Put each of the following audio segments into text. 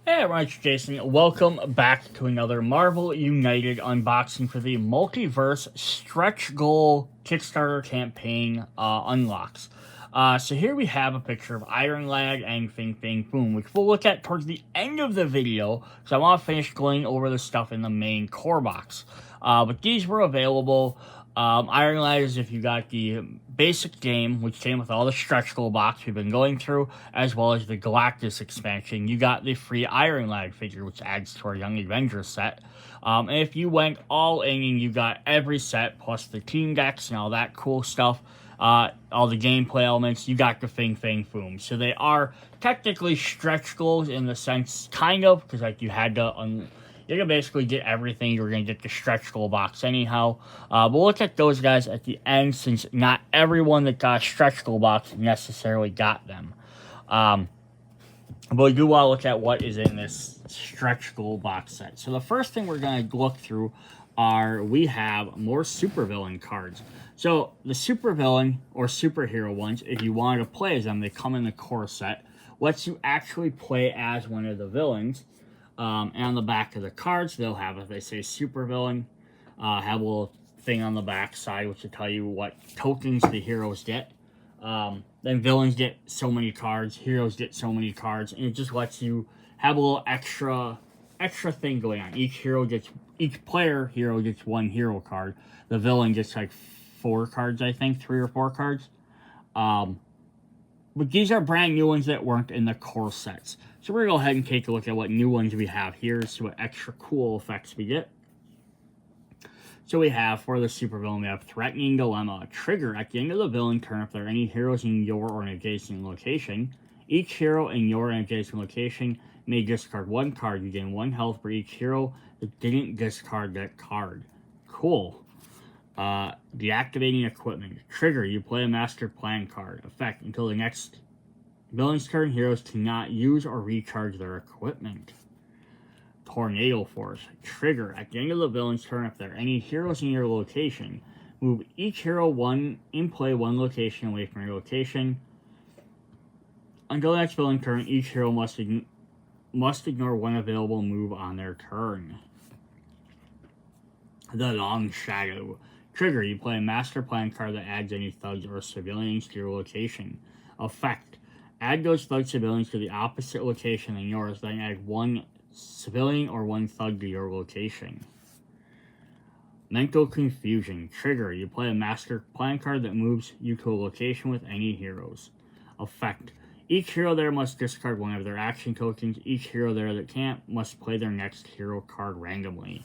Hey everyone, it's Jason. Welcome back to another Marvel United unboxing for the Multiverse Stretch Goal Kickstarter campaign unlocks. So here we have a picture of Iron Lad and Fing Fing Boom, which we'll look at towards the end of the video, so I want to finish going over the stuff in the main core box. But these were available. Iron Lad is if you got the basic game, which came with all the stretch goal box we've been going through, as well as the Galactus expansion. You got the free Iron Lad figure, which adds to our Young Avengers set. And if you went all in and you got every set, plus the team decks and all that cool stuff, all the gameplay elements, you got the Fing Fang Foom. So they are technically stretch goals in the sense, kind of, because like you had to... you're going to basically get everything. You're going to get the stretch goal box anyhow. We'll look at those guys at the end, since not everyone that got a stretch goal box necessarily got them. But we do want to look at what is in this stretch goal box set. So the first thing we're going to look through we have more supervillain cards. So the supervillain or superhero ones, if you wanted to play as them, they come in the core set. Lets you actually play as one of the villains. And on the back of the cards, they'll have, if they say supervillain, have a little thing on the back side, which will tell you what tokens the heroes get. Then villains get so many cards, heroes get so many cards, and it just lets you have a little extra thing going on. Each player hero gets one hero card. The villain gets like 4 cards, I think, 3 or 4 cards. But these are brand new ones that weren't in the core sets. So we're going to go ahead and take a look at what new ones we have here, see what extra cool effects we get. So we have, for the supervillain, we have Threatening Dilemma. Trigger, at the end of the villain turn, if there are any heroes in your or an adjacent location, each hero in your and adjacent location may discard 1 card. You gain 1 health for each hero that didn't discard that card. Cool. Deactivating equipment. Trigger, you play a master plan card. Effect, until the next villain's turn, heroes cannot use or recharge their equipment. Tornado Force. Trigger, at the end of the villain's turn, if there are any heroes in your location, move each hero in play 1 location away from your location. Until the next villain turn, each hero must ignore 1 available move on their turn. The Long Shadow. Trigger, you play a master plan card that adds any thugs or civilians to your location. Effect, add those thug civilians to the opposite location than yours, then add 1 civilian or 1 thug to your location. Mental Confusion. Trigger, you play a master plan card that moves you to a location with any heroes. Effect, each hero there must discard 1 of their action tokens. Each hero there that can't must play their next hero card randomly.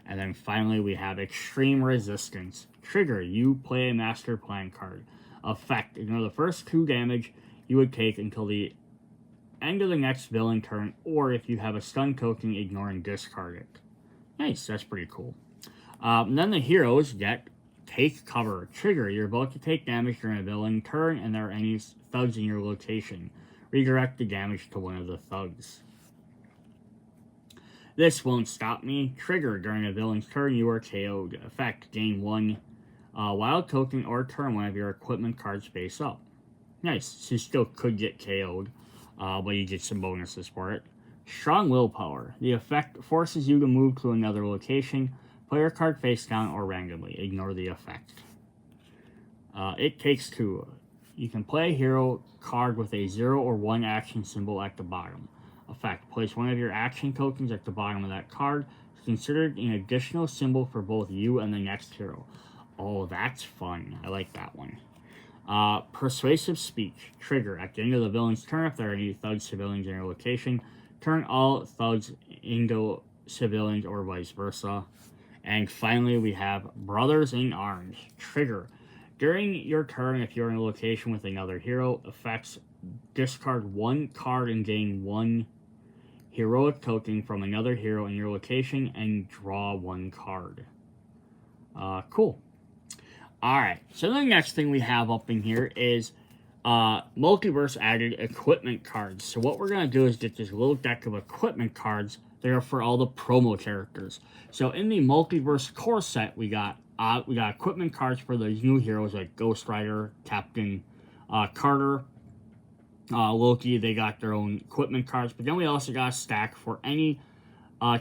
And then finally we have Extreme Resistance. Trigger, you play a master plan card. Effect, ignore the first 2 damage you would take until the end of the next villain turn, or if you have a stun token, ignore and discard it. Nice, that's pretty cool. And then the heroes get Take Cover. Trigger, you're about to take damage during a villain turn and there are any thugs in your location. Redirect the damage to 1 of the thugs. This won't stop me. Trigger, during a villain's turn, you are KO'd. Effect, gain 1 wild token or turn 1 of your equipment cards face up. Nice, so you still could get KO'd, but you get some bonuses for it. Strong Willpower. The effect forces you to move to another location, play your card face down or randomly. Ignore the effect. It Takes 2. You can play a hero card with a 0 or 1 action symbol at the bottom. Effect, place 1 of your action tokens at the bottom of that card. It's considered an additional symbol for both you and the next hero. Oh, that's fun. I like that one. Persuasive Speech. Trigger, at the end of the villain's turn, if there are any thug civilians in your location, turn all thugs into civilians or vice versa. And finally, we have Brothers in Arms. Trigger, during your turn, if you're in a location with another hero, effects, discard 1 card and gain 1 heroic token from another hero in your location and draw 1 card. Cool. Alright, so the next thing we have up in here is Multiverse added equipment cards. So what we're going to do is get this little deck of equipment cards that are for all the promo characters. So in the Multiverse core set, we got equipment cards for those new heroes like Ghost Rider, Captain Carter, Loki, they got their own equipment cards, but then we also got a stack for any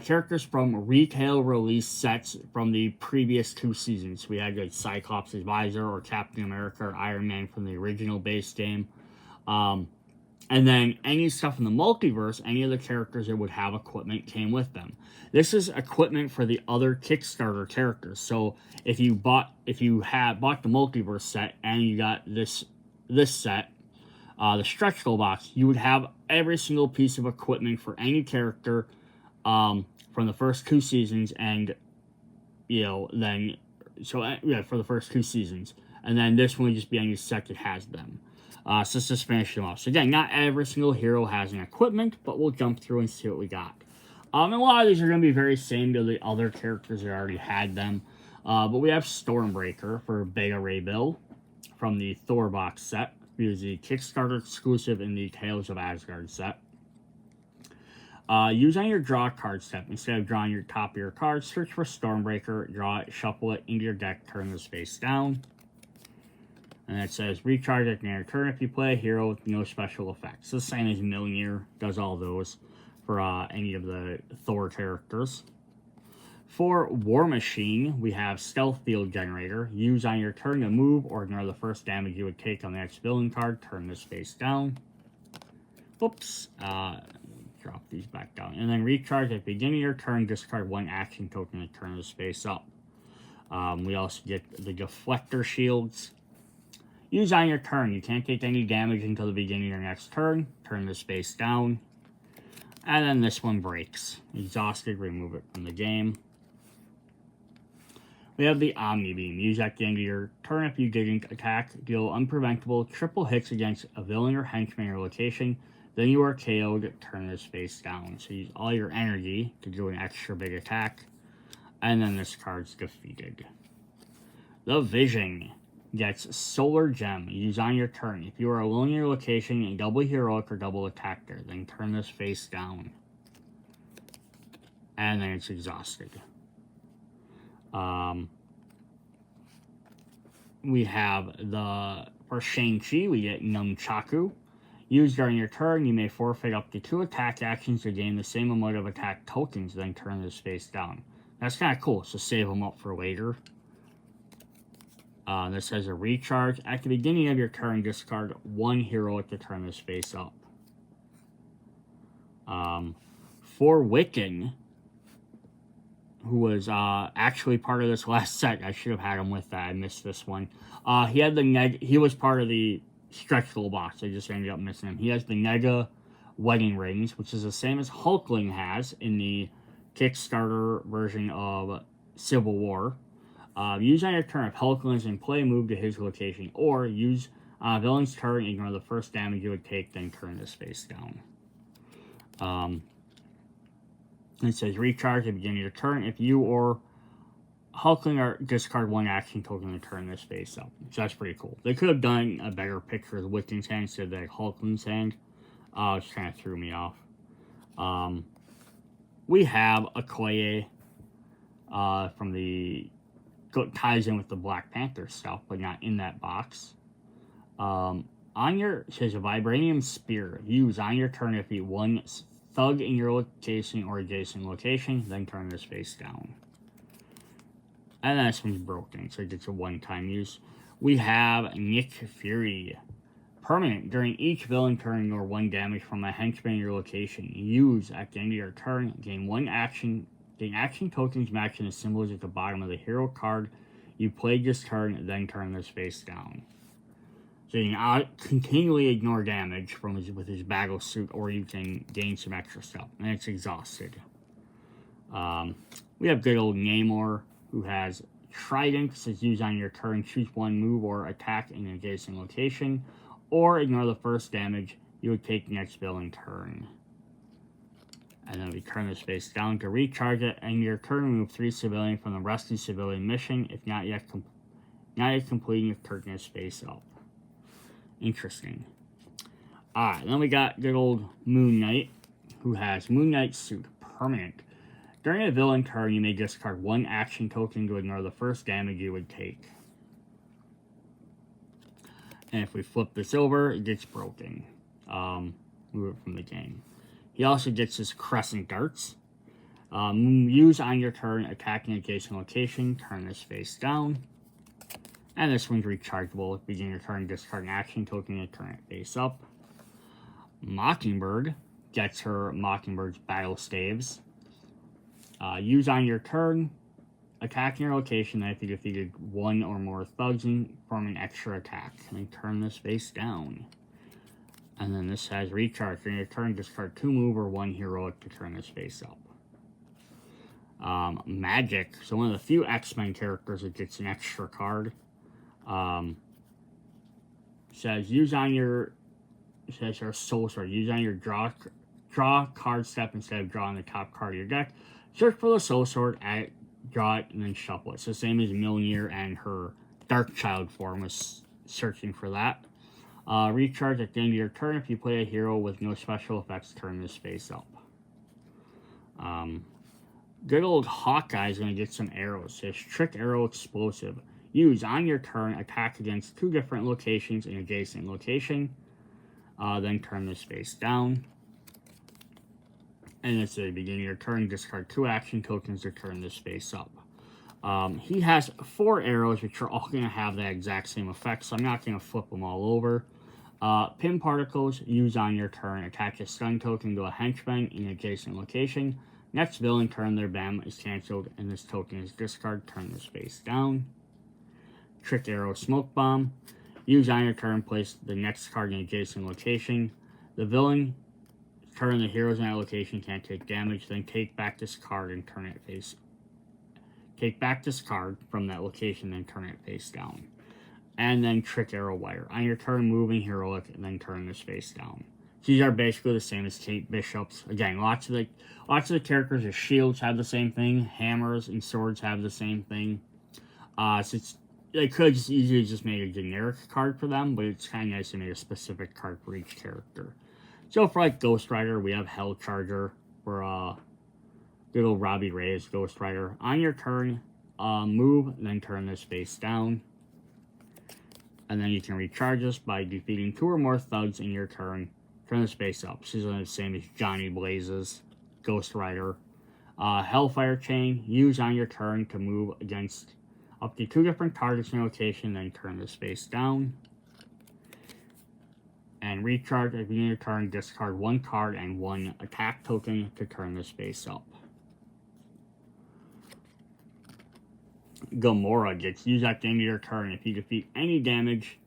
characters from retail release sets from the previous 2 seasons. We had like Cyclops' Advisor or Captain America or Iron Man from the original base game. And then any stuff in the multiverse, any of the characters that would have equipment came with them. This is equipment for the other Kickstarter characters. So if you bought the multiverse set and you got this set, the stretch goal box, you would have every single piece of equipment for any character from the first 2 seasons, and for the first 2 seasons, and then this one would just be any set that has them. So let's just finish them off. So again, not every single hero has an equipment, but we'll jump through and see what we got. And a lot of these are going to be very same to the other characters that already had them. But we have Stormbreaker for Beta Ray Bill from the Thor box set. We use the Kickstarter exclusive in the Tales of Asgard set. Use on your draw card step. Instead of drawing your top of your card, search for Stormbreaker, draw it, shuffle it into your deck, turn this face down. And it says, recharge at your turn if you play a hero with no special effects. The same as Mjolnir, does all those for any of the Thor characters. For War Machine, we have Stealth Field Generator. Use on your turn to move or ignore the first damage you would take on the next building card. Turn this face down. Whoops. Drop these back down. And then recharge at the beginning of your turn. Discard 1 action token to turn this face up. We also get the Deflector Shields. Use on your turn. You can't take any damage until the beginning of your next turn. Turn this face down. And then this one breaks. Exhausted, remove it from the game. We have the Omni Beam. Use at the end of your turn if you didn't attack. Deal unpreventable triple hits against a villain or henchman or location. Then you are KO'd. Turn this face down. So use all your energy to do an extra big attack. And then this card's defeated. The Vision gets Solar Gem. Use on your turn. If you are alone in your location and double heroic or double attack there, then turn this face down. And then it's exhausted. We have for Shang-Chi, we get Nunchaku. Used during your turn, you may forfeit up to 2 attack actions to gain the same amount of attack tokens, then turn this face down. That's kind of cool, so save them up for later. This has a recharge. At the beginning of your turn, discard 1 heroic to turn this face up. For Wiccan, who was actually part of this last set, I should have had him with that. I missed this one. He was part of the stretch goal box. I just ended up missing him. He has the Nega wedding rings, which is the same as Hulkling has in the Kickstarter version of Civil War. Use on your turn if Hulkling is in play, move to his location, or use villain's turn, ignore the first damage you would take, then turn this face down. It says recharge at the beginning of your turn if you or Hulkling are discard 1 action token to turn this face up. So that's pretty cool. They could have done a better picture of Wiccan's hand instead of Hulkling's hand. Which kind of threw me off. We have Okoye from the ties in with the Black Panther stuff, but not in that box. It says a Vibranium Spear. Use on your turn if you 1 thug in your location or adjacent location, then turn this face down. And then this one's broken, so it gets a one-time use. We have Nick Fury. Permanent. During each villain turn, ignore 1 damage from a henchman in your location. Use at the end of your turn, gain action tokens matching the symbols at the bottom of the hero card you played this turn, then turn this face down. So you can continually ignore damage with his battle suit, or you can gain some extra stuff. And it's exhausted. We have good old Namor, who has Trident. Says use on your turn, choose 1 move or attack in an adjacent location, or ignore the first damage you would take next villain turn. And then we turn this face down to recharge it, and your turn remove 3 civilian from the rescue civilian mission if not yet completing your turn this face up. Interesting. Alright, then we got good old Moon Knight, who has Moon Knight suit permanent. During a villain turn, you may discard 1 action token to ignore the first damage you would take. And if we flip this over, it gets broken. Move it from the game. He also gets his crescent darts. Use on your turn, attacking adjacent location, turn this face down. And this one's rechargeable. Begin your turn, discard an action token and turn it face up. Mockingbird gets her Mockingbird's battle staves. Use on your turn, attacking your location, then if you defeated one or more thugs and perform an extra attack. And then turn this face down. And then this has recharge. During your turn, discard 2 move or 1 heroic to turn this face up. Magic. So one of the few X-Men characters that gets an extra card. Says use on your soul sword. Use on your draw card step instead of drawing the top card of your deck. Search for the soul sword, draw it, and then shuffle it. So same as Mjolnir and her Dark Child form was searching for that. Recharge at the end of your turn. If you play a hero with no special effects, turn this face up. Good old Hawkeye is going to get some arrows. It says Trick Arrow Explosive. Use on your turn, attack against 2 different locations in adjacent location. Then turn this face down. And at the beginning of your turn, discard 2 action tokens to turn this face up. He has 4 arrows, which are all going to have that exact same effect, so I'm not going to flip them all over. Pin Particles, use on your turn. Attach a stun token to a henchman in an adjacent location. Next villain turn, their BAM is cancelled, and this token is discard. Turn this face down. Trick Arrow Smoke Bomb. Use on your turn, place the next card in an adjacent location. The villain turn, the heroes in that location can't take damage, then take back this card and turn it face. Take back this card from that location, then turn it face down. And then Trick Arrow Wire. On your turn, moving heroic, and then turn this face down. These are basically the same as Kate Bishop's. Again, lots of the characters' with shields have the same thing. Hammers and swords have the same thing. So they could just easily just make a generic card for them, but it's kind of nice to make a specific card for each character. So for like Ghost Rider, we have Hell Charger for good old Robbie Reyes, Ghost Rider. On your turn, move, then turn this face down. And then you can recharge this by defeating 2 or more thugs in your turn. Turn this face up. This is the same as Johnny Blaze's Ghost Rider. Hellfire Chain. Use on your turn to move against up to 2 different targets in a location, then turn this face down. And recharge at the beginning of your turn, discard 1 card and 1 attack token to turn this face up. Gamora gets used at the end of your turn. If you defeat any damage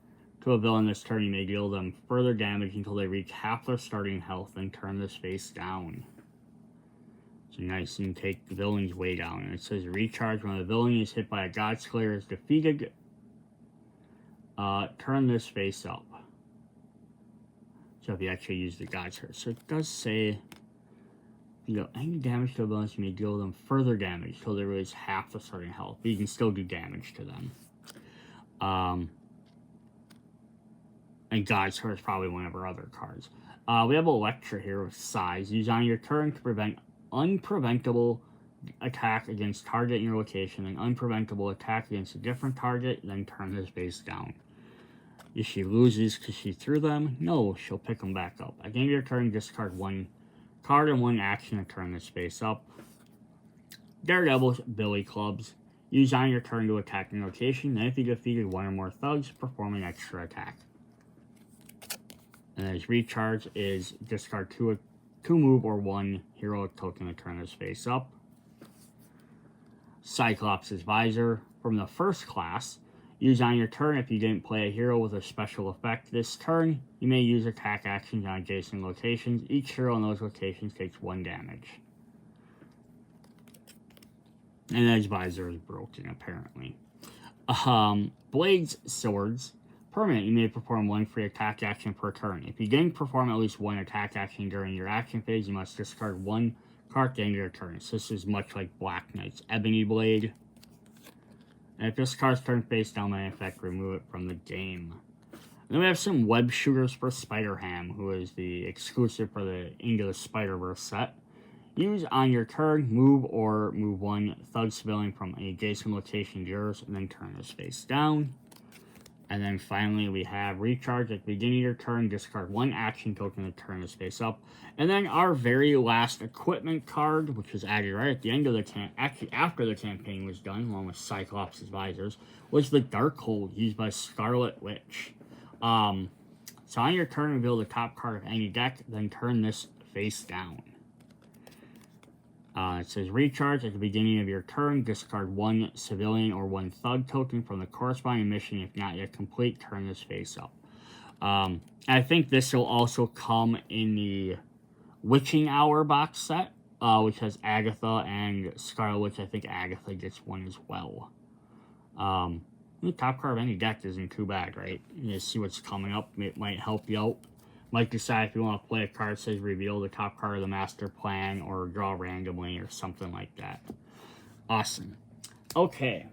to a villain this turn, you may deal them further damage until they reach half their starting health, then turn this face down. So nice, and take the villain's way down. And it says recharge when a villain is hit by a God Slayer is defeated. Turn this face up. So if you actually use the God Slayer. So it does say, you know, any damage to a villain, you may deal them further damage until they reach half the starting health. But you can still do damage to them. And God Slayer is probably one of our other cards. We have Electra here with Size. Use on your turn to prevent unpreventable attack against target in your location, and unpreventable attack against a different target, then turn this face down. If she loses because she threw them, no, she'll pick them back up. At the end of your turn, discard 1 card and 1 action to turn this face up. Daredevil's Billy Clubs. Use on your turn to attack in location, then if you defeated 1 or more thugs, perform an extra attack. And his recharge is discard 2 move or 1 heroic token to turn his face up. Cyclops' Visor. From the first class, use on your turn if you didn't play a hero with a special effect this turn. You may use attack actions on adjacent locations. Each hero in those locations takes 1 damage. And his visor is broken, apparently. Blades, Swords. Permanent, you may perform 1 free attack action per turn. If you didn't perform at least 1 attack action during your action phase, you must discard 1 card at the end of your turn. So this is much like Black Knight's Ebony Blade. And if this card's turned face down by effect, remove it from the game. And then we have some web shooters for Spider-Ham, who is the exclusive for the Into the Spider-Verse set. Use on your turn, move 1 thug civilian from an adjacent location to yours, and then turn this face down. And then finally, we have recharge at the beginning of your turn. Discard 1 action token to turn this face up. And then our very last equipment card, which was added right at the end of the actually after the campaign was done, along with Cyclops' visors, was the Darkhold used by Scarlet Witch. So on your turn, reveal the top card of any deck, then turn this face down. It says recharge at the beginning of your turn. Discard 1 civilian or 1 thug token from the corresponding mission. If not yet complete, turn this face up. I think this will also come in the Witching Hour box set, which has Agatha and Scarlet Witch. I think Agatha gets one as well. The top card of any deck isn't too bad, right? You see what's coming up. It might help you out. Might decide if you want to play a card that says reveal the top card of the master plan or draw randomly or something like that. Awesome. Okay.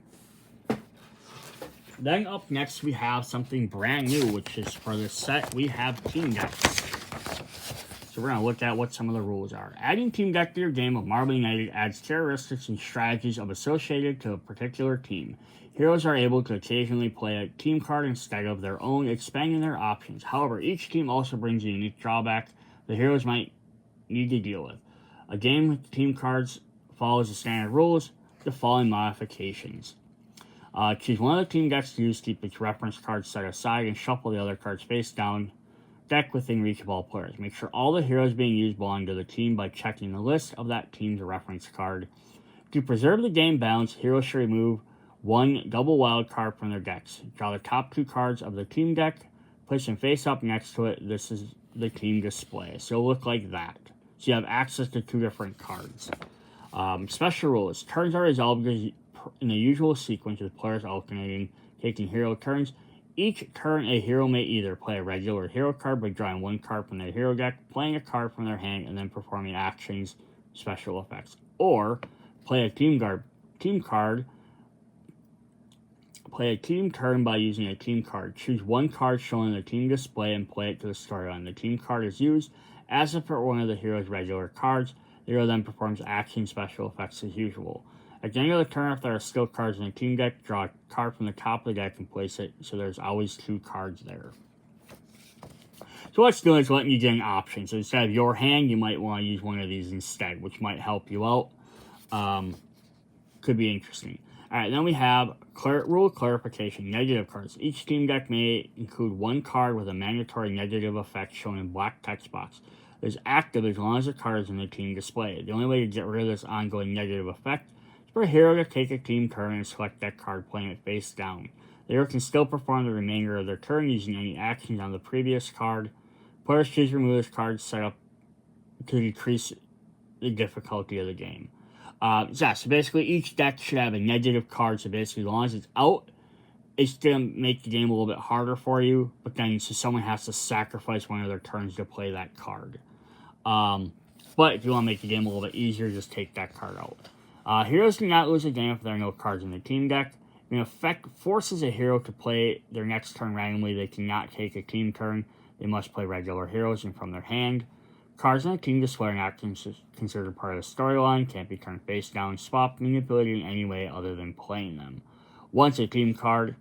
Then up next we have something brand new, which is for this set we have team decks. So we're going to look at what some of the rules are. Adding team deck to your game of Marvel United adds characteristics and strategies of associated to a particular team. Heroes are able to occasionally play a team card instead of their own, expanding their options. However, each team also brings a unique drawback the heroes might need to deal with. A game with team cards follows the standard rules, the following modifications. Choose one of the team decks to use, keep its reference cards set aside, and shuffle the other cards face down, deck within reach of all players. Make sure all the heroes being used belong to the team by checking the list of that team's reference card. To preserve the game balance, heroes should remove 1 double wild card from their decks. Draw the top 2 cards of the team deck, place them face up next to it. This is the team display. So it'll look like that. So you have access to 2 different cards. Special rules. Turns are resolved in the usual sequence with players alternating, taking hero turns. Each turn, a hero may either play a regular hero card by drawing 1 card from their hero deck, playing a card from their hand, and then performing actions, special effects. Or play a team card. Play a team turn by using a team card. Choose 1 card shown in the team display and play it to the storyline. The team card is used as if it were one of the hero's regular cards. The hero then performs action special effects as usual. At the end of the turn, if there are still cards in the team deck, draw a card from the top of the deck and place it so there's always 2 cards there. So what's doing is letting you get an option. So instead of your hand, you might want to use one of these instead, which might help you out. Could be interesting. Alright, then we have rule clarification, negative cards. Each team deck may include 1 card with a mandatory negative effect shown in black text box. It is active as long as the card is in the team display. The only way to get rid of this ongoing negative effect is for a hero to take a team turn and select that card, playing it face down. The hero can still perform the remainder of their turn using any actions on the previous card. Players choose to remove this card set up to decrease the difficulty of the game. So basically each deck should have a negative card, so basically as long as it's out, it's going to make the game a little bit harder for you, but then so someone has to sacrifice one of their turns to play that card. But if you want to make the game a little bit easier, just take that card out. Heroes do not lose a game if there are no cards in the team deck. If an effect forces a hero to play their next turn randomly, they cannot take a team turn. They must play regular heroes and from their hand. Cards in a team display are not considered part of the storyline, can't be turned face down, swapped, manipulated in any way other than playing them. Once played, team cards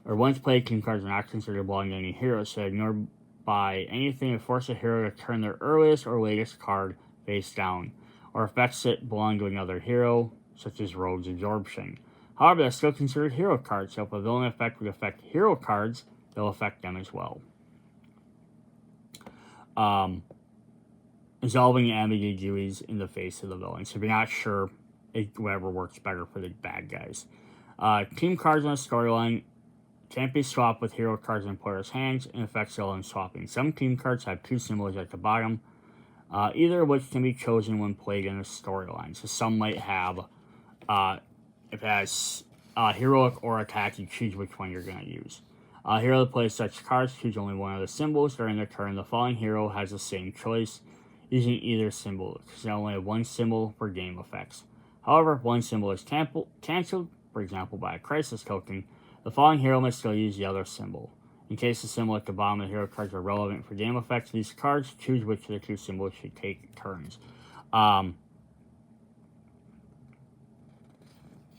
are not considered belonging to any hero, so ignored by anything that force a hero to turn their earliest or latest card face down, or effects that belong to another hero, such as Rogue's Absorption. However, they're still considered hero cards, so if a villain effect would affect hero cards, they'll affect them as well. Resolving ambiguities in the face of the villain. So if you're not sure, whatever works better for the bad guys. Team cards on a storyline can't be swapped with hero cards in players' hands and affects villain swapping. Some team cards have 2 symbols at the bottom, either of which can be chosen when played in a storyline. So some might have, if it has heroic or attack, you choose which one you're going to use. A hero that plays such cards choose only one of the symbols during their turn. The following hero has the same choice, using either symbol, because they only have 1 symbol for game effects. However, if 1 symbol is cancelled, for example by a crisis token, the following hero must still use the other symbol. In case the symbol at the bottom of the hero cards are relevant for game effects, these cards choose which of the 2 symbols should take turns. And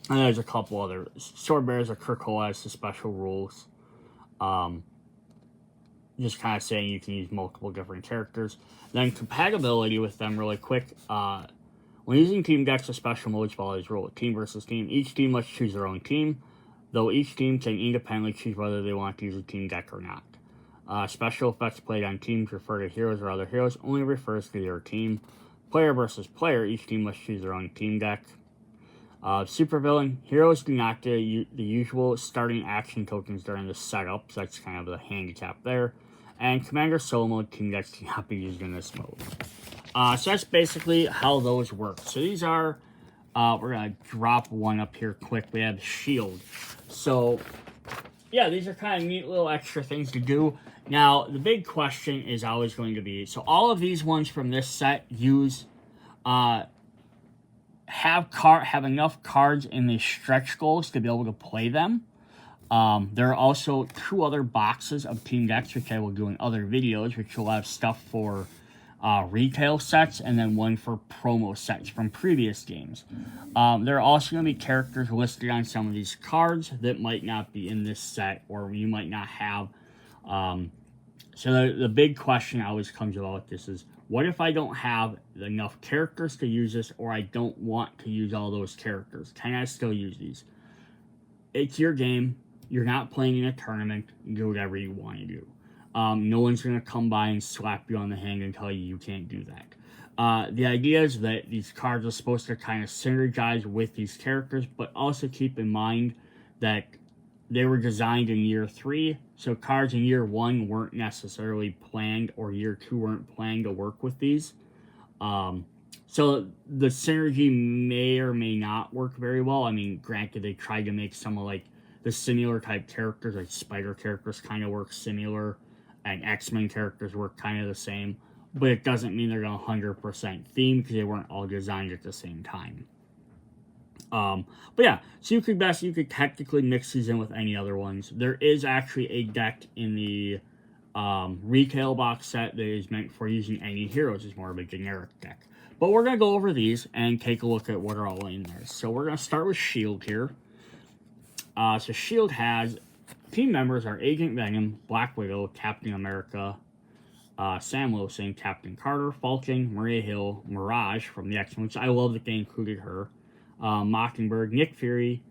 there's a couple other. Sword Bearers are Krakoa has the special rules. Just kind of saying you can use multiple different characters. Then compatibility with them really quick. When using team decks, a special modes follow this rule. Team versus team. Each team must choose their own team, though each team can independently choose whether they want to use a team deck or not. Special effects played on teams refer to heroes or other heroes, only refers to your team. Player versus player, each team must choose their own team deck. Supervillain, heroes do not get the usual starting action tokens during the setup, so that's kind of the handicap there. And Commander Solo Mode team decks cannot be used in this mode. So that's basically how those work. So these are, we're going to drop one up here quick. We have Shield. So, yeah, these are kind of neat little extra things to do. Now, the big question is always going to be, so all of these ones from this set use, have enough cards in the stretch goals to be able to play them. There are also 2 other boxes of team decks, which I will do in other videos, which will have stuff for retail sets, and then one for promo sets from previous games. There are also going to be characters listed on some of these cards that might not be in this set, or you might not have. So the big question always comes about this is, what if I don't have enough characters to use this, or I don't want to use all those characters? Can I still use these? It's your game. You're not playing in a tournament. You do whatever you want to do. No one's going to come by and slap you on the hand and tell you you can't do that. The idea is that these cards are supposed to kind of synergize with these characters, but also keep in mind that they were designed in year 3, so cards in year 1 weren't necessarily planned, or year 2 weren't planned to work with these. So the synergy may or may not work very well. I mean, granted, they tried to make some of like the similar type characters, like Spider characters kind of work similar, and X-Men characters work kind of the same, but it doesn't mean they're going to 100% theme, because they weren't all designed at the same time. But yeah, so you could technically mix these in with any other ones. There is actually a deck in the retail box set that is meant for using any heroes. It's more of a generic deck. But we're going to go over these and take a look at what are all in there. So we're going to start with Shield here. So Shield has team members are Agent Venom, Black Widow, Captain America, Sam Wilson, Captain Carter, Falcon, Maria Hill, Mirage from the X-Men, which I love that they included her. Mockingbird, Nick Fury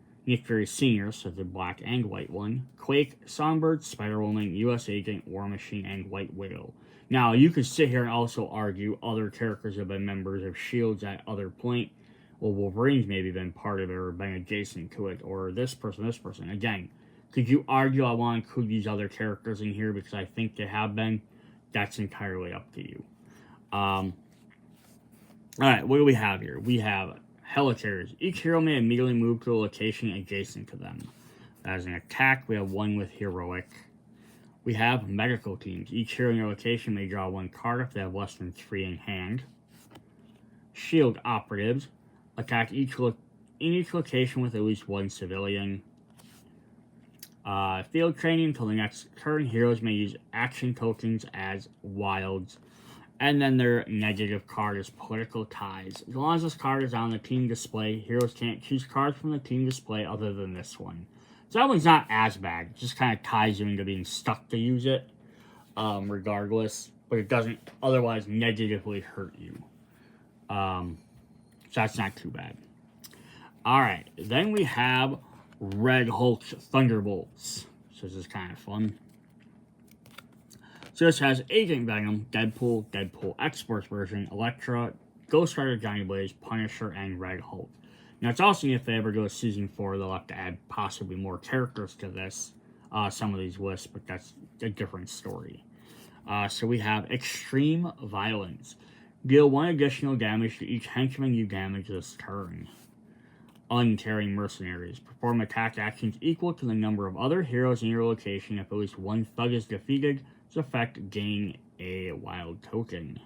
Sr., so the black and white one, Quake, Songbird, Spider-Woman, U.S. Agent, War Machine, and White Widow. Now, you could sit here and also argue other characters have been members of S.H.I.E.L.D. at other point. Well, Wolverine's maybe been part of it or been adjacent to it, or this person. Again, could you argue I want to include these other characters in here because I think they have been? That's entirely up to you. Alright, what do we have here? We have Helicarriers. Each hero may immediately move to a location adjacent to them. As an attack, we have one with Heroic. We have Medical Teams. Each hero in your location may draw 1 card if they have less than 3 in hand. Shield Operatives. Attack in each location with at least 1 civilian. Field Training. Until the next turn, heroes may use action tokens as wilds. And then their negative card is Political Ties. As long as this card is on the team display, heroes can't choose cards from the team display other than this one. So that one's not as bad. It just kind of ties you into being stuck to use it, regardless. But it doesn't otherwise negatively hurt you. So that's not too bad. Alright, then we have Red Hulk's Thunderbolts. So this is kind of fun. So this has Agent Venom, Deadpool, Deadpool X-Force version, Elektra, Ghost Rider, Johnny Blaze, Punisher, and Red Hulk. Now it's also, if they ever go to Season 4, they'll have to add possibly more characters to this, some of these lists, but that's a different story. So we have Extreme Violence. Deal 1 additional damage to each henchman you damage this turn. Untearing Mercenaries. Perform attack actions equal to the number of other heroes in your location. If at least 1 thug is defeated, this effect gain a wild token.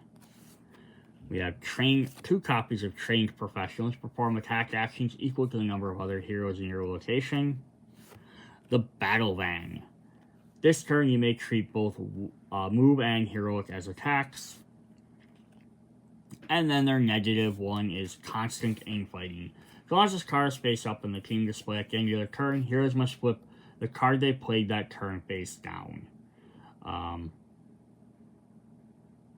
We have 2 copies of Trained Professionals. Perform attack actions equal to the number of other heroes in your location. The Battle Van. This turn you may treat both move and heroic as attacks. And then their negative one is Constant Infighting. As long as this card is face up in the team display at the end of their turn, heroes must flip the card they played that turn face down.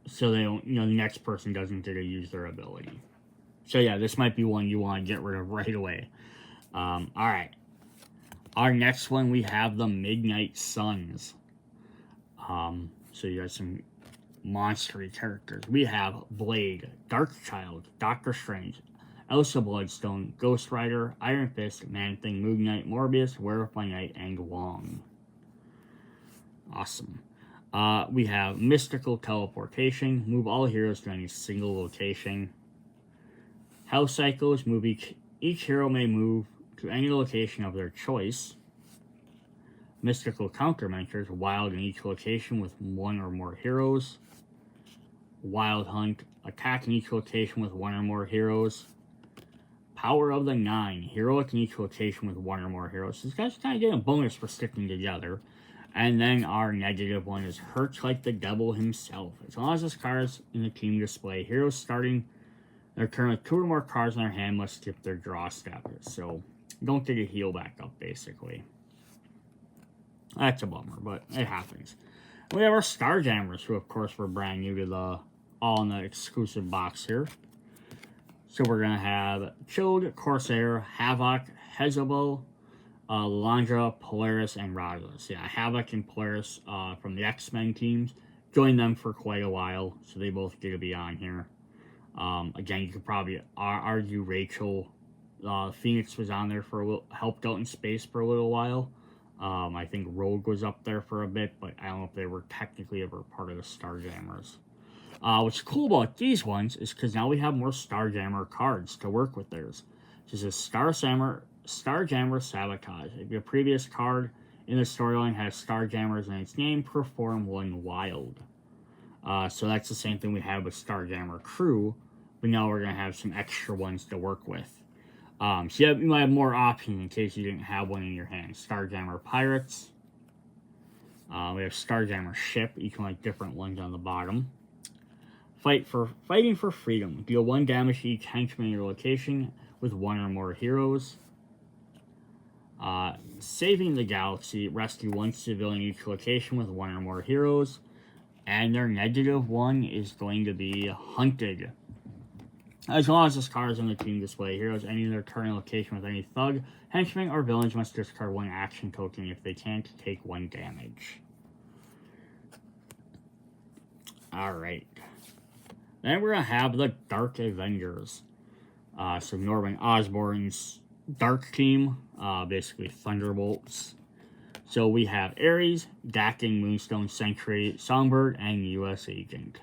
So they don't, the next person doesn't get to use their ability. So yeah, this might be one you want to get rid of right away. Alright. Our next one, we have the Midnight Suns. So you got some monstery characters. We have Blade, Darkchild, Doctor Strange, Elsa Bloodstone, Ghost Rider, Iron Fist, Man-Thing, Moon Knight, Morbius, Werewolf by Night, and Wong. Awesome. We have Mystical Teleportation. Move all heroes to any single location. Hell Cycles. Move each hero may move to any location of their choice. Mystical Countermeasures. Wild in each location with one or more heroes. Wild Hunt. Attack in each location with one or more heroes. Power of the Nine. Heroic in each location with one or more heroes. So this guy's kind of getting a bonus for sticking together. And then our negative one is Hurts Like the Devil Himself. As long as this card is in the team display, heroes starting their turn with 2 or more cards in their hand must skip their draw step. So don't get a heal back up, basically. That's a bummer, but it happens. We have our Starjammers, who of course were brand new to the all in the exclusive box here. So we're going to have Chilled, Corsair, Havoc, Hezebel, Landra, Polaris, and Raza. So yeah, Havoc and Polaris from the X-Men teams. Joined them for quite a while, so they both get to be on here. Again, you could probably argue Rachel Phoenix was on there for a little, helped out in space for a little while. I think Rogue was up there for a bit, but I don't know if they were technically ever part of the Starjammers. What's cool about these ones is because now we have more Starjammer cards to work with theirs. This is Starjammer Sabotage. If your previous card in the storyline has Starjammers in its name, perform 1 wild. So that's the same thing we had with Starjammer Crew, but now we're going to have some extra ones to work with. So you might have more options in case you didn't have one in your hand. Starjammer Pirates. We have Starjammer Ship, each one like different ones on the bottom. Fighting for Freedom. Deal 1 damage to each henchman in your location with 1 or more heroes. Saving the Galaxy. Rescue 1 civilian in each location with 1 or more heroes. And their negative one is going to be Hunted. As long as this card is in the team display, heroes ending their turn in location with any thug, henchman, or villains must discard 1 action token. If they can't, take 1 damage. Alright. Then we're going to have the Dark Avengers. So Norman Osborn's Dark Team, basically Thunderbolts. So we have Ares, Dakin, Moonstone, Sentry, Songbird, and U.S. Agent.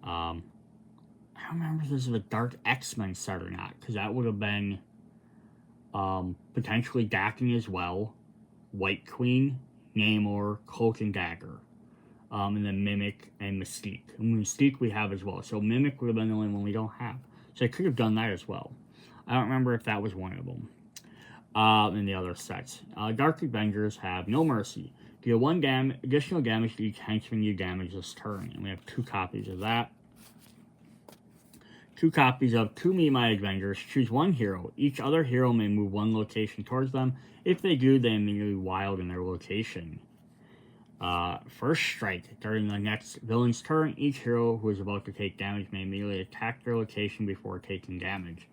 I don't remember if this is a Dark X-Men set or not, because that would have been potentially Dakin as well, White Queen, Namor, Cloak and Dagger, and then Mimic and Mystique. And Mystique we have as well, so Mimic would have been the only one we don't have. So I could have done that as well. I don't remember if that was one of them. In the other sets. Dark Avengers have No Mercy. Deal 1 additional damage to each henchman you damage this turn. And we have 2 copies of that. 2 copies of 2 Meet My Avengers. Choose 1 hero. Each other hero may move 1 location towards them. If they do, they immediately wild in their location. First Strike. During the next villain's turn, each hero who is about to take damage may immediately attack their location before taking damage.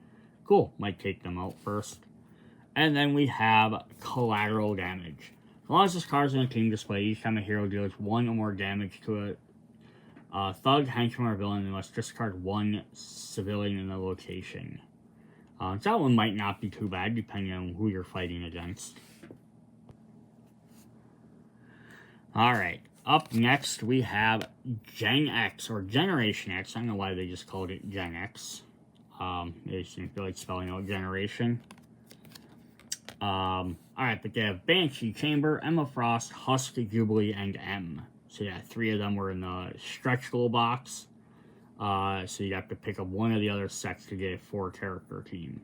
Cool. Might take them out first. And then we have Collateral Damage. As long as this card is in a team display, each time a hero deals 1 or more damage to a thug, henchman, or villain, they must discard 1 civilian in the location. So that one might not be too bad, depending on who you're fighting against. Alright, up next we have Gen X, or Generation X. I don't know why they just called it Gen X. They just didn't feel like spelling out generation. Alright, but they have Banshee, Chamber, Emma Frost, Husk, Jubilee, and M. So yeah, 3 of them were in the stretch goal box. So you have to pick up one of the other sets to get a 4-character team.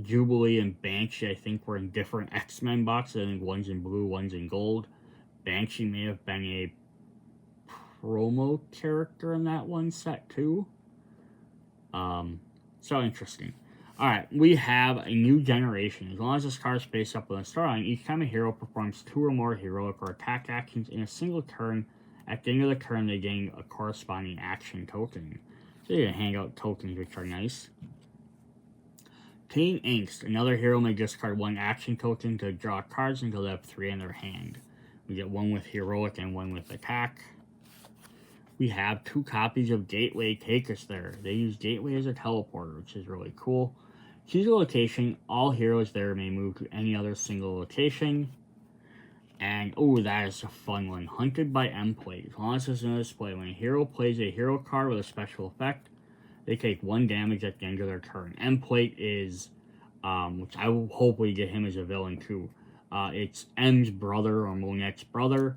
Jubilee and Banshee, I think, were in different X-Men boxes. I think one's in blue, one's in gold. Banshee may have been a promo character in that one set, too. So interesting. Alright, we have a new generation. As long as this card is spaced up with a storyline, each time a hero performs 2 or more heroic or attack actions in a single turn, at the end of the turn they gain a corresponding action token. So you can hang out tokens, which are nice. Teen Angst. Another hero may discard 1 action token to draw cards until they have 3 in their hand. We get 1 with heroic and 1 with attack. We have 2 copies of Gateway Take Us There. They use Gateway as a teleporter, which is really cool. Choose a location. All heroes there may move to any other single location. And, oh, that is a fun one. Hunted by M-Plate. As long as it's in a display, when a hero plays a hero card with a special effect, they take 1 damage at the end of their turn. M-Plate is, which I will hopefully get him as a villain too. It's M's brother, or Monet's brother,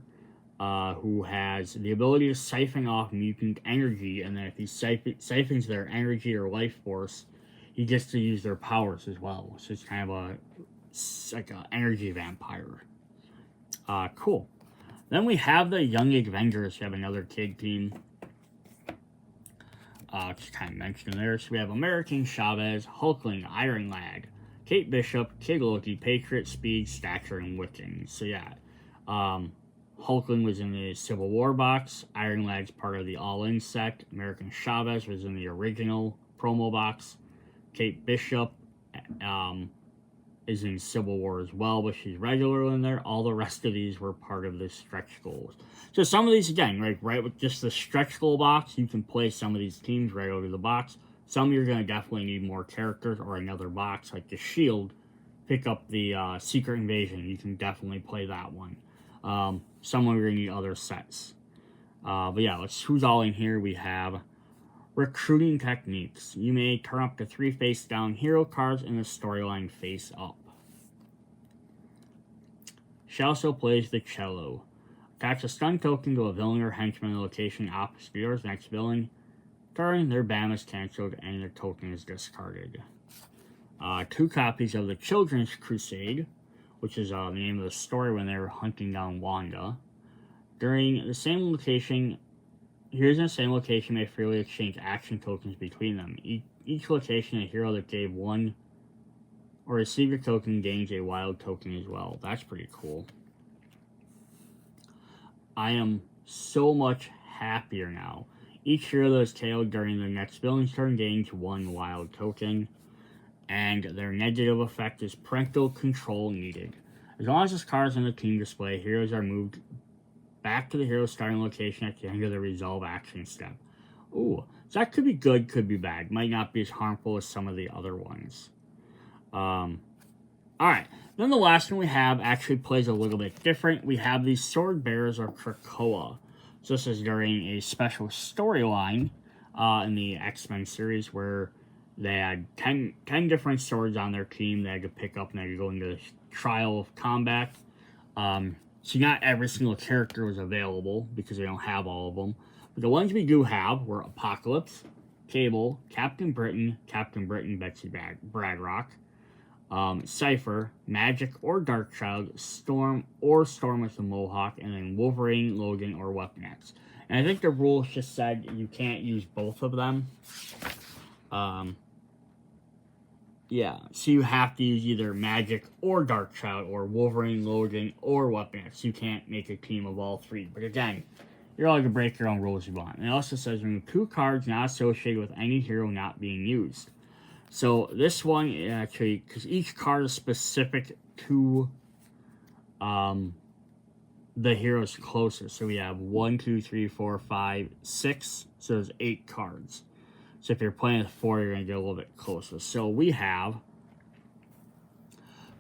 who has the ability to siphon off mutant energy, and then if he siphons their energy or life force, he gets to use their powers as well. So it's kind of like an energy vampire. Cool. Then we have the Young Avengers. We have another kid team. Just kind of mentioned there. So we have American Chavez, Hulkling, Iron Lad, Kate Bishop, Kid Loki, Patriot, Speed, Stature, and Wiccan. So yeah, Hulkling was in the Civil War box. Iron Lad's part of the All-In set. American Chavez was in the original promo box. Kate Bishop is in Civil War as well, but she's regular in there. All the rest of these were part of the stretch goals. So some of these, again, right with just the stretch goal box, you can play some of these teams right out of the box. Some you're going to definitely need more characters or another box, like the Shield. Pick up the Secret Invasion. You can definitely play that one. Some we're going to need other sets. But yeah, let's who's all in here. We have recruiting techniques. You may turn up to 3 face down hero cards in the storyline face up. She also plays the cello. Attach a stun token to a villain or henchman in a location opposite yours next villain. Turn, their BAM is cancelled and their token is discarded. 2 copies of the Children's Crusade, which is the name of the story when they were hunting down Wanda. During the same location, heroes in the same location may freely exchange action tokens between them. Each location, a hero that gave 1 or receive your token gains a wild token as well. That's pretty cool. I am so much happier now. Each hero that is KO'd during the next villain's turn gains 1 wild token. And their negative effect is parental control needed. As long as this card is in the team display, heroes are moved back to the hero's starting location at the end of the resolve action step. Ooh, so that could be good, could be bad. Might not be as harmful as some of the other ones. Alright, then the last one we have actually plays a little bit different. We have the Sword Bearers or Krakoa. So this is during a special storyline in the X-Men series where they had 10 different swords on their team they had to pick up and they had to go into the trial of combat. So not every single character was available because they don't have all of them. But the ones we do have were Apocalypse, Cable, Captain Britain, Betsy Bradrock, Cypher, Magic or Darkchild, Storm or Storm with the Mohawk, and then Wolverine, Logan, or Weapon X. And I think the rules just said you can't use both of them. Yeah, so you have to use either Magic or Darkchild or Wolverine, Logan, or Weapon X. You can't make a team of all 3. But again, you're allowed to break your own rules if you want. And it also says remove 2 cards not associated with any hero not being used. So this one, actually, because each card is specific to the heroes closest. So we have 1, 2, 3, 4, 5, 6. So there's 8 cards. So if you're playing with 4, you're going to get a little bit closer. So we have,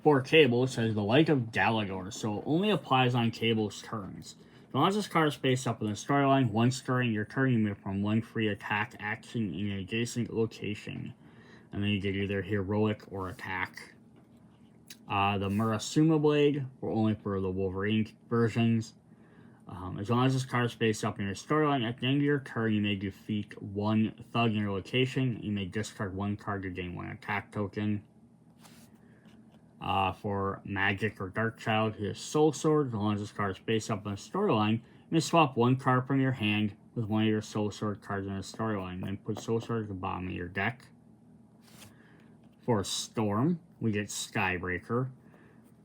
for Cable, it says the Light of Galaor. So it only applies on Cable's turns. As long as this card is spaced up in the storyline, once during your turn, you move from 1 free attack action in an adjacent location. And then you get either heroic or attack. The Murasuma Blade, or only for the Wolverine versions. As long as this card is spaced up in your storyline, at the end of your turn, you may defeat 1 thug in your location. You may discard 1 card to gain 1 attack token. For Magic or Darkchild, here's Soul Sword. As long as this card is spaced up in the storyline, you may swap 1 card from your hand with one of your Soul Sword cards in the storyline. Then put Soul Sword at the bottom of your deck. For Storm, we get Skybreaker.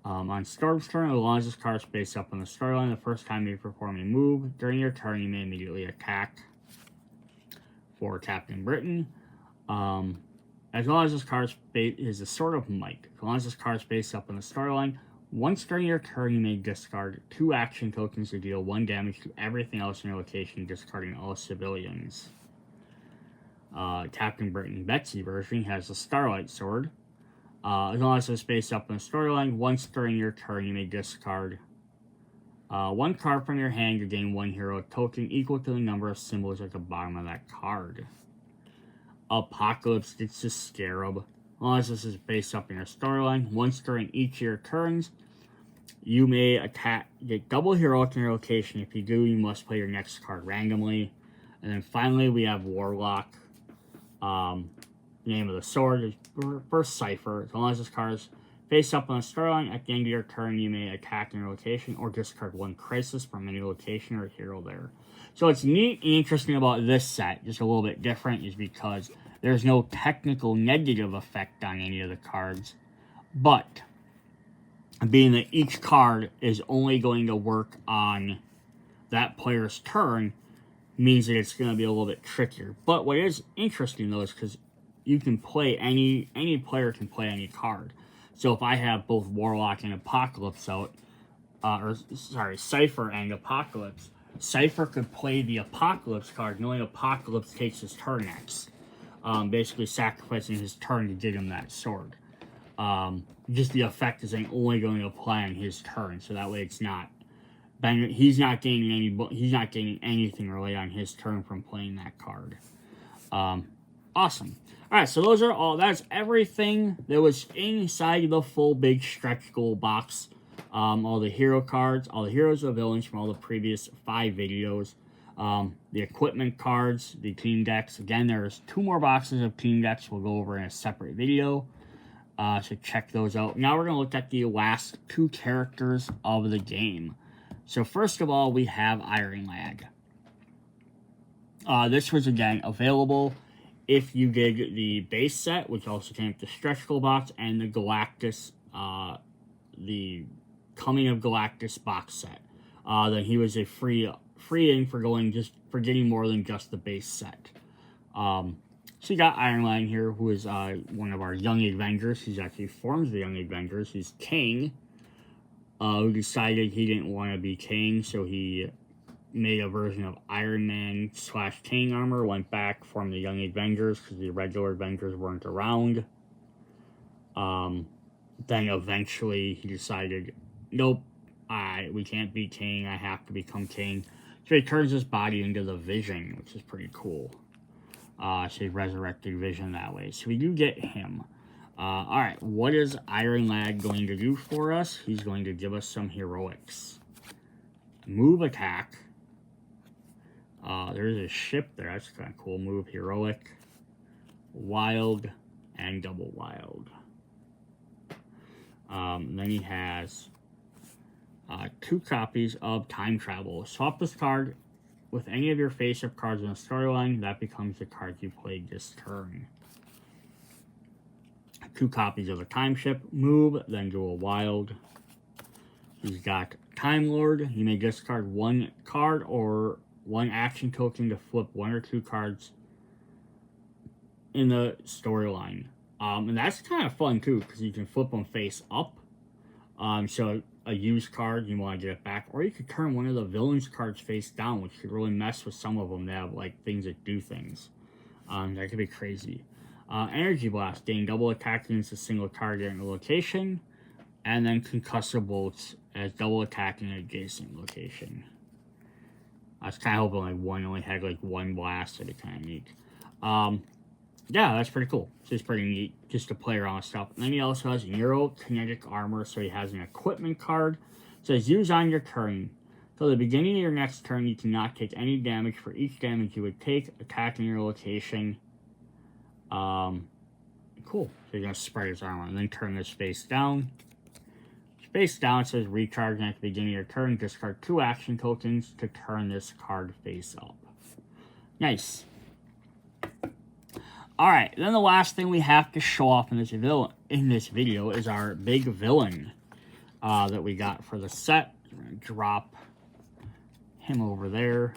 On Storm's turn, as long as this card is face up on the storyline, the first time you perform a move during your turn, you may immediately attack. For Captain Britain, as long as this card is a sort of Mike. As long as this card is face up on the storyline, once during your turn, you may discard 2 action tokens to deal 1 damage to everything else in your location, discarding all civilians. Captain Britain Betsy version has the Starlight Sword. As long as it's face up in the storyline, once during your turn, you may discard 1 card from your hand to gain 1 hero token equal to the number of symbols at the bottom of that card. Apocalypse gets the Scarab. As long as this is face up in your storyline, once during each of your turns, you may get double heroic in your location. If you do, you must play your next card randomly. And then finally, we have Warlock. Name of the sword is for Cypher. As long as this card is face up on the storyline, at the end of your turn, you may attack in your location or discard 1 crisis from any location or hero there. So what's neat and interesting about this set, just a little bit different, is because there's no technical negative effect on any of the cards, but being that each card is only going to work on that player's turn means that it's going to be a little bit trickier. But what is interesting though is because you can play any player can play any card. So if I have both Warlock and Apocalypse out, Cypher and Apocalypse, Cypher could play the Apocalypse card, knowing Apocalypse takes his turn next. Basically sacrificing his turn to get him that sword. Just the effect is only going to apply on his turn, so that way it's not. He's not gaining anything really on his turn from playing that card. Awesome. Alright, so that's everything that was inside the full big stretch goal box. All the hero cards, all the heroes and villains from all the previous 5 videos. The equipment cards, the team decks. Again, there's 2 more boxes of team decks we'll go over in a separate video. So check those out. Now we're going to look at the last 2 characters of the game. So first of all, we have Iron Lad. This was, again, available if you did the base set, which also came with the stretch goal box, and the Galactus, the Coming of Galactus box set. Then he was a free in for getting more than just the base set. So you got Iron Lad here, who is one of our Young Avengers. He's actually forms the Young Avengers. He's King, who decided he didn't want to be King, so he made a version of Iron Man / King armor, went back, formed the Young Avengers, because the regular Avengers weren't around. Then eventually he decided, nope, we can't be King, I have to become King. So he turns his body into the Vision, which is pretty cool. So he resurrected Vision that way. So we do get him. Alright, what is Iron Lad going to do for us? He's going to give us some heroics. Move attack. There's a ship there. That's kind of cool. Move heroic. Wild and double wild. Then he has 2 copies of Time Travel. Swap this card with any of your face-up cards in the storyline. That becomes the card you played this turn. 2 copies of the Time Ship. Move, then do a wild. He's got Time Lord. You may discard 1 card or 1 action token to flip 1 or 2 cards in the storyline. And that's kind of fun too, because you can flip them face up. So a used card, you want to get it back. Or you could turn one of the villain's cards face down, which could really mess with some of them that have like things that do things. That could be crazy. Energy Blast, gain double attack against a single target in a location. And then Concussive Bolts as double attack in an adjacent location. I was kind of hoping like one only had like 1 blast, so it'd be kind of neat. Yeah, that's pretty cool. So it's pretty neat just to play around with stuff. And then he also has Neurokinetic Armor, so he has an equipment card. It says use on your turn. Till the beginning of your next turn, you cannot take any damage for each damage you would take attacking your location. Cool. So you're going to spread his armor and then turn this face down. Face down, it says recharge at the beginning of your turn. Discard 2 action tokens to turn this card face up. Nice. Alright, then the last thing we have to show off in this video is our big villain that we got for the set. We're going to drop him over there.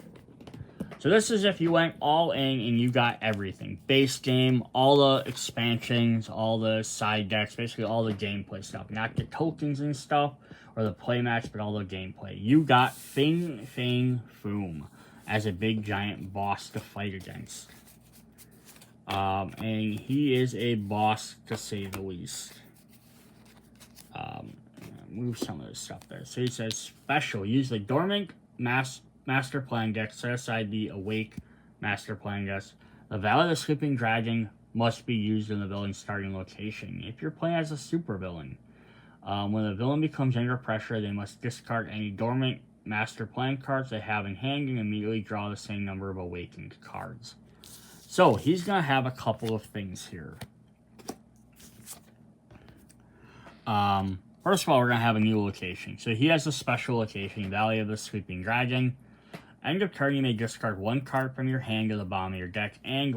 So this is if you went all in and you got everything. Base game, all the expansions, all the side decks, basically all the gameplay stuff. Not the tokens and stuff, or the playmats, but all the gameplay. You got Fing Fang Foom as a big giant boss to fight against. And he is a boss to say the least. Move some of this stuff there. So he says, special, use the dormant master plan deck, set aside the awake master plan deck. The Valley of the Sleeping Dragon must be used in the villain's starting location. If you're playing as a super villain, when the villain becomes under pressure, they must discard any dormant master plan cards they have in hand and immediately draw the same number of awakened cards. So he's going to have a couple of things here. First of all, we're going to have a new location. So he has a special location, Valley of the Sleeping Dragon. End of turn, you may discard one card from your hand to the bottom of your deck, and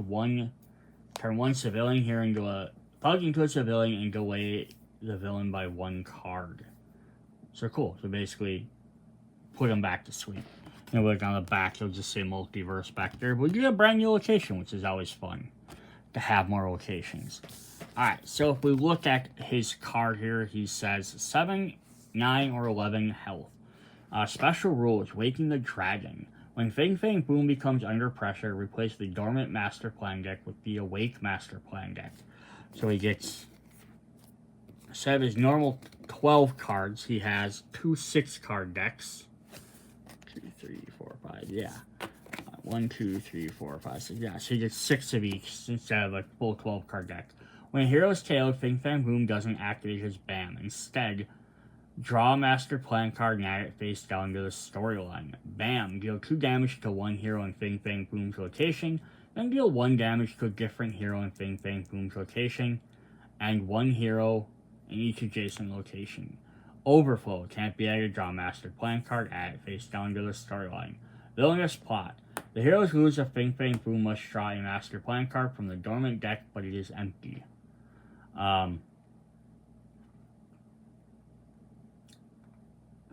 turn one civilian here into plug into a civilian and delay the villain by one card. So cool. So basically, put him back to sleep. And look on the back, it'll just say Multiverse back there. But we get a brand new location, which is always fun to have more locations. Alright, so if we look at his card here, he says 7, 9, or 11 health. Special rules, Waking the Dragon. When Fing Fang Boom becomes under pressure, replace the dormant master plan deck with the awake master plan deck. So he gets, instead of his normal 12 cards, he has 2 6-card decks. 2, 3, 4, 5, yeah. 1, 2, 3, 4, 5, 6, yeah. So he gets 6 of each instead of a full 12-card deck. When a hero is KO'd, Fing Fang Boom doesn't activate his BAM. Instead, draw a master plan card and add it face down to the storyline. BAM! Deal 2 damage to one hero in Fing Fang Boom's location, then deal 1 damage to a different hero in Fing Fang Boom's location, and 1 hero in each adjacent location. Overflow. Can't be added. Draw a master plan card, add it face down to the storyline. Villainous plot. The heroes who lose a Fing Fang Boom must draw a master plan card from the dormant deck, but it is empty. So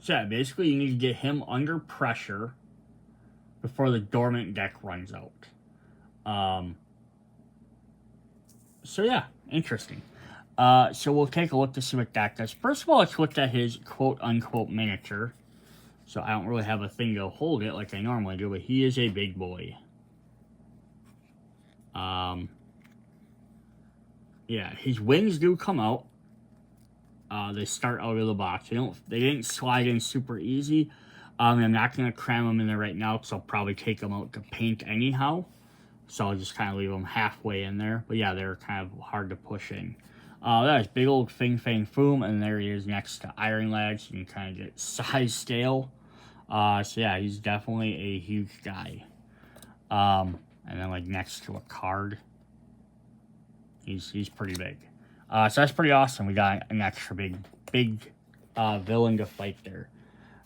yeah, basically you need to get him under pressure before the dormant deck runs out. So yeah, interesting. So we'll take a look to see what that does. First of all, let's look at his quote-unquote miniature. So I don't really have a thing to hold it like I normally do, but he is a big boy. Yeah, his wings do come out. They start out of the box. They didn't slide in super easy. I'm not going to cram them in there right now because I'll probably take them out to paint anyhow. So I'll just kind of leave them halfway in there. But yeah, they're kind of hard to push in. That is big old Fing Fang Foom, and there he is next to Iron Lad, so you can kind of get size scale. So yeah, he's definitely a huge guy. And then like next to a card, he's pretty big. So that's pretty awesome. We got an extra big villain to fight there.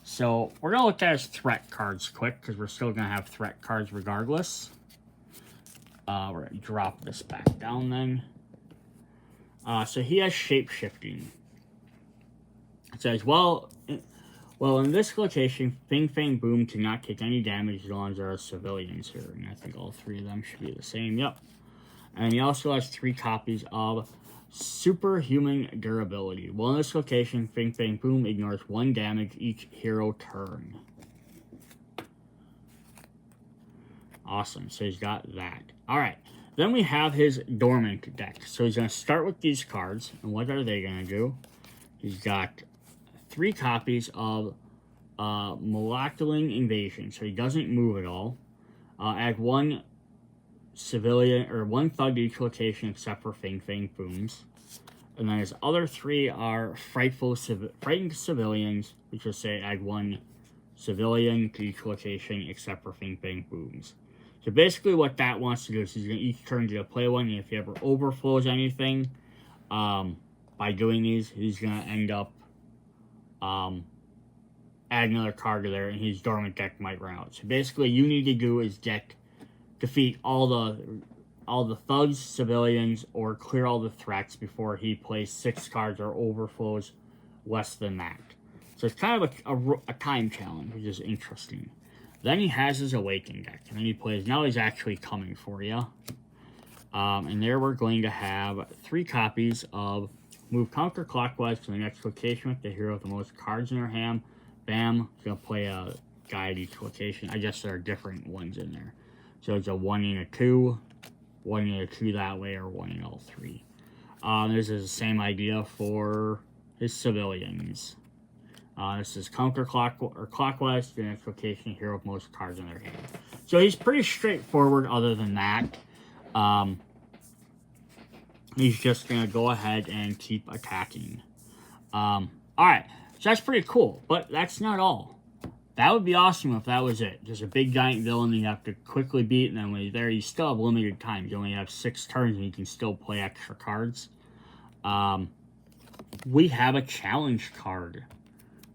So we're gonna look at his threat cards quick because we're still gonna have threat cards regardless. We're gonna drop this back down then. So he has shape-shifting. It says, well, in this location, Fing Fang Boom cannot take any damage as long as there are civilians here. And I think all 3 of them should be the same. Yep. And he also has 3 copies of Superhuman Durability. Well, in this location, Fing Fang Boom ignores 1 damage each hero turn. Awesome. So he's got that. Alright. Then we have his dormant deck. So he's going to start with these cards. And what are they going to do? He's got 3 copies of Molecular Invasion. So he doesn't move at all. Add 1 civilian or 1 thug to each location except for Fing Fang Booms. And then his other 3 are frightened civilians, which will say add 1 civilian to each location except for Fing Fang Booms. So basically what that wants to do is he's going to each turn to play 1, and if he ever overflows anything, by doing these, he's going to end up add another card to there, and his dormant deck might run out. So basically you need to do is defeat all the all the thugs, civilians, or clear all the threats before he plays 6 cards or overflows less than that. So it's kind of a time challenge, which is interesting. Then he has his Awaken deck, and then he plays, now he's actually coming for you. And there we're going to have 3 copies of move counterclockwise to the next location with the hero with the most cards in their hand. Bam, he's going to play a guy at each location. I guess there are different ones in there. So it's a 1 and a 2, 1 and a 2 that way, or 1 and all 3. This is the same idea for his civilians. This is clockwise to the next location, hero with most cards in their hand. So he's pretty straightforward other than that. He's just going to go ahead and keep attacking. Alright, so that's pretty cool, but that's not all. That would be awesome if that was it. Just a big giant villain that you have to quickly beat, and then when you're there, you still have limited time. You only have 6 turns, and you can still play extra cards. We have a challenge card.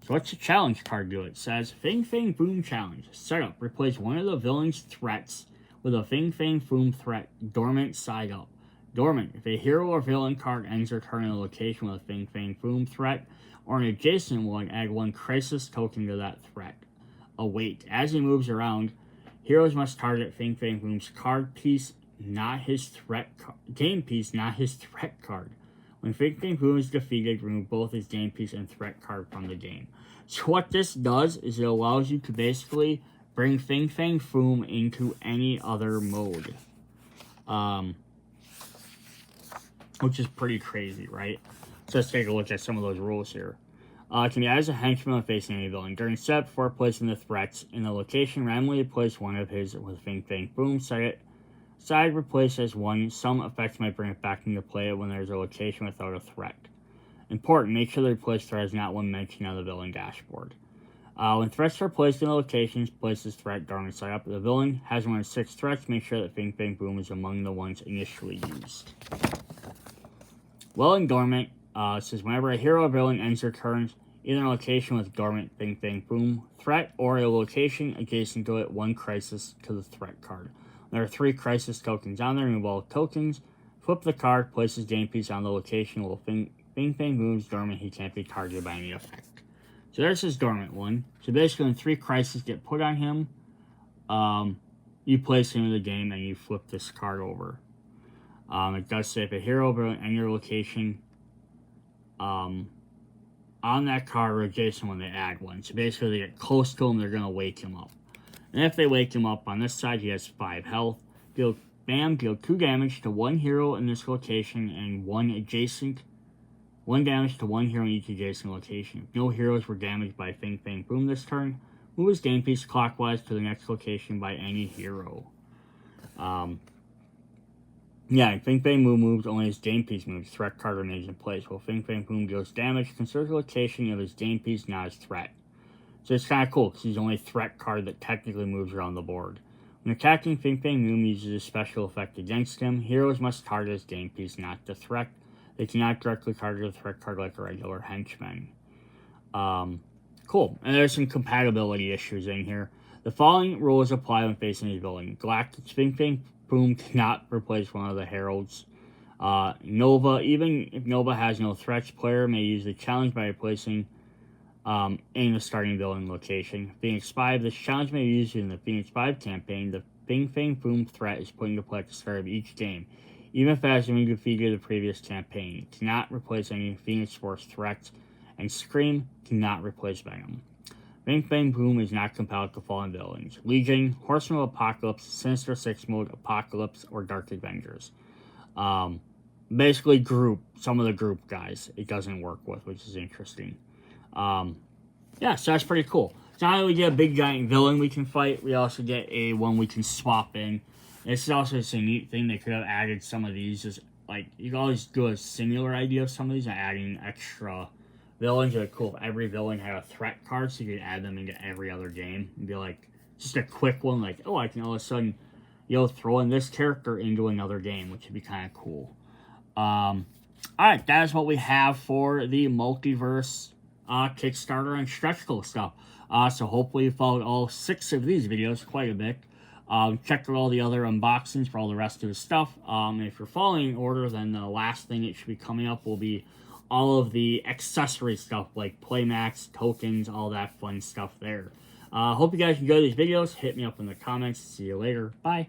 So what's the challenge card do? It says, Fing Fang Boom Challenge. Setup. Replace one of the villain's threats with a Fing Fang Boom threat, dormant side up. Dormant. If a hero or villain card ends their turn in a location with a Fing Fang Boom threat, or an adjacent one, add 1 crisis token to that threat. Await. As he moves around, heroes must target Fing Fang Boom's card piece, not his threat game piece, not his threat card. When Fing Fang Boom is defeated, remove both his game piece and threat card from the game. So what this does is it allows you to basically bring Fing Fang Boom into any other mode. Which is pretty crazy, right? So let's take a look at some of those rules here. Can be added as a henchman when facing any villain. During setup, before placing the threats in the location, randomly place one of his with Fing Fang Boom. Side replace as 1. Some effects might bring it back into play when there's a location without a threat. Important, make sure the replaced threat is not one mentioned on the villain dashboard. When threats are placed in the locations, place this threat dormant side up. If the villain has one of 6 threats, make sure that Fing Fang Boom is among the ones initially used. Well and dormant. It says whenever a hero or villain ends their turns, either in a location with dormant Fing Fang Boom threat or a location adjacent to it, 1 crisis to the threat card. There are 3 crisis tokens on there. Remove all tokens. Flip the card. Place his game piece on the location. While Fing Fang Boom's dormant, he can't be targeted by any effect. So there's his dormant one. So basically, when 3 crises get put on him, you place him in the game and you flip this card over. It does say if a hero or villain in your location on that card or adjacent when they add 1. So basically, they get close to him, they're going to wake him up. And if they wake him up on this side, he has 5 health. Deal 2 damage to 1 hero in this location and 1 damage to 1 hero in each adjacent location. If no heroes were damaged by Fing Fang Boom this turn, move his game piece clockwise to the next location by any hero. Yeah, Fing Fang Boom moves, only his game piece moves. Threat card remains in place. While Fing Fang Boom deals damage, consider the location of his game piece, not his threat. So it's kind of cool, because he's the only threat card that technically moves around the board. When attacking, Fing Fang Boom uses a special effect against him. Heroes must target his game piece, not the threat. They cannot directly target the threat card like a regular henchman. Cool. And there's some compatibility issues in here. The following rules apply when facing a villain. Galactic Fing Fang Boom cannot replace one of the heralds. Nova, even if Nova has no threats, player may use the challenge by replacing in the starting villain location. Phoenix 5, this challenge may be used in the Phoenix 5 campaign. The Fing Fang Boom threat is put into play at the start of each game, even if it has been defeated the previous campaign. It cannot replace any Phoenix Force threats, and Scream cannot replace Venom. Fing Fang Boom is not compatible to fallen villains. Legion, Horseman of Apocalypse, Sinister 6 Mode, Apocalypse, or Dark Avengers. Basically some of the group guys it doesn't work with, which is interesting. Yeah, so that's pretty cool. So not only we get a big giant villain we can fight, we also get a one we can swap in. This is also just a neat thing. They could have added some of these. Just like you can always do a similar idea of some of these and adding extra villains. Are cool. If every villain had a threat card, so you could add them into every other game and be like just a quick one. Like, oh, I can all of a sudden throw in this character into another game, which would be kind of cool. Alright, that is what we have for the Multiverse Kickstarter and stretch goal stuff. So hopefully you followed all 6 of these videos, quite a bit. Check out all the other unboxings for all the rest of the stuff. If you're following in order, then the last thing that should be coming up will be all of the accessory stuff like playmats, tokens, all that fun stuff there. Hope you guys enjoy these videos. Hit me up in the comments. See you later. Bye.